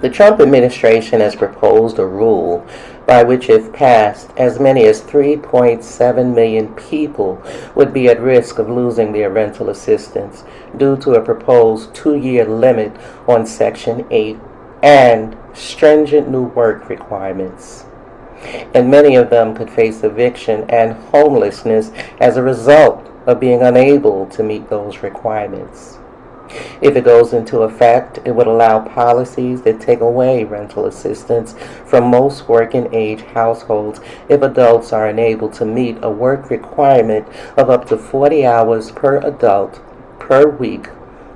The Trump administration has proposed a rule by which, if passed, as many as 3.7 million people would be at risk of losing their rental assistance due to a proposed 2-year limit on Section 8 and stringent new work requirements. And many of them could face eviction and homelessness as a result of being unable to meet those requirements. If it goes into effect, it would allow policies that take away rental assistance from most working-age households if adults are unable to meet a work requirement of up to 40 hours per adult per week,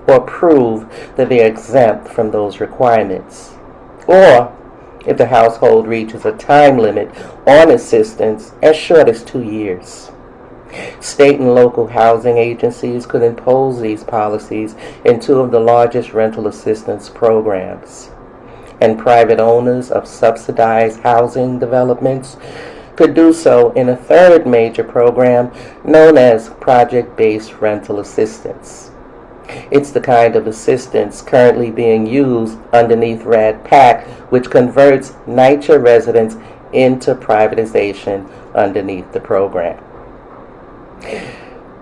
or prove that they are exempt from those requirements. Or if the household reaches a time limit on assistance as short as 2 years. State and local housing agencies could impose these policies in 2 of the largest rental assistance programs, and private owners of subsidized housing developments could do so in a 3rd major program known as project-based rental assistance. It's the kind of assistance currently being used underneath RAD-PAC, which converts NYCHA residents into privatization underneath the program.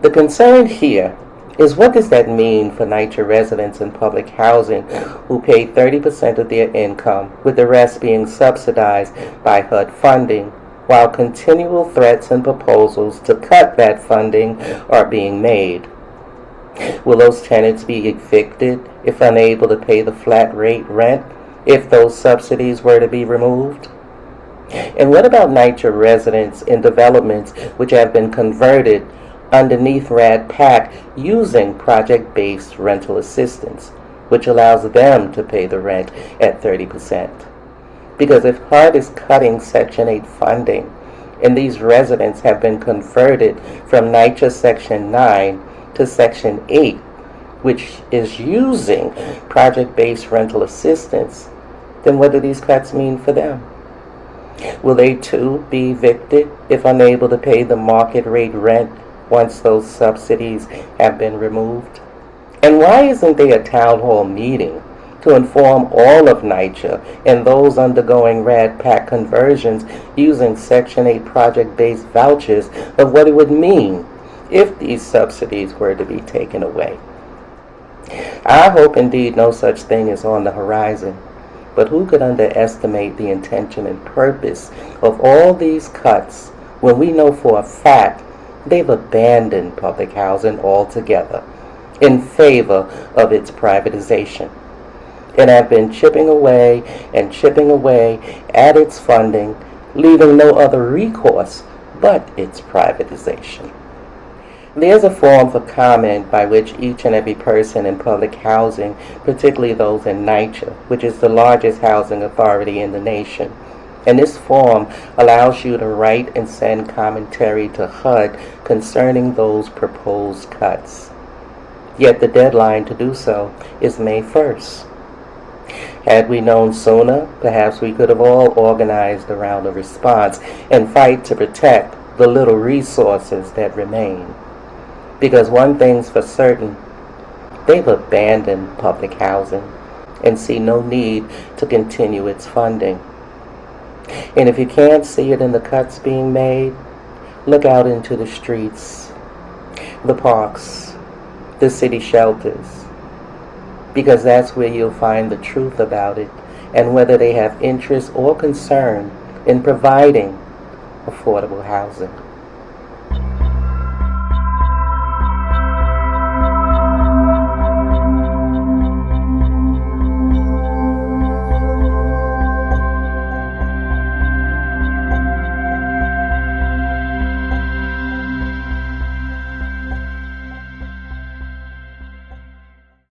The concern here is, what does that mean for NYCHA residents in public housing who pay 30% of their income, with the rest being subsidized by HUD funding, while continual threats and proposals to cut that funding are being made? Will those tenants be evicted if unable to pay the flat rate rent if those subsidies were to be removed? And what about NYCHA residents in developments which have been converted underneath RAD-PAC using project-based rental assistance, which allows them to pay the rent at 30%? Because if HUD is cutting Section 8 funding, and these residents have been converted from NYCHA Section 9 to Section 8, which is using project-based rental assistance, then what do these cuts mean for them? Will they too be evicted if unable to pay the market rate rent once those subsidies have been removed? And why isn't there a town hall meeting to inform all of NYCHA and those undergoing RAD-PAC conversions using Section 8 project-based vouchers of what it would mean if these subsidies were to be taken away? I hope indeed no such thing is on the horizon. But who could underestimate the intention and purpose of all these cuts when we know for a fact they've abandoned public housing altogether in favor of its privatization, and have been chipping away at its funding, leaving no other recourse but its privatization? There's a form for comment by which each and every person in public housing, particularly those in NYCHA, which is the largest housing authority in the nation, and this form allows you to write and send commentary to HUD concerning those proposed cuts. Yet the deadline to do so is May 1st. Had we known sooner, perhaps we could have all organized around a response and fight to protect the little resources that remain. Because one thing's for certain, they've abandoned public housing and see no need to continue its funding. And if you can't see it in the cuts being made, look out into the streets, the parks, the city shelters, because that's where you'll find the truth about it and whether they have interest or concern in providing affordable housing.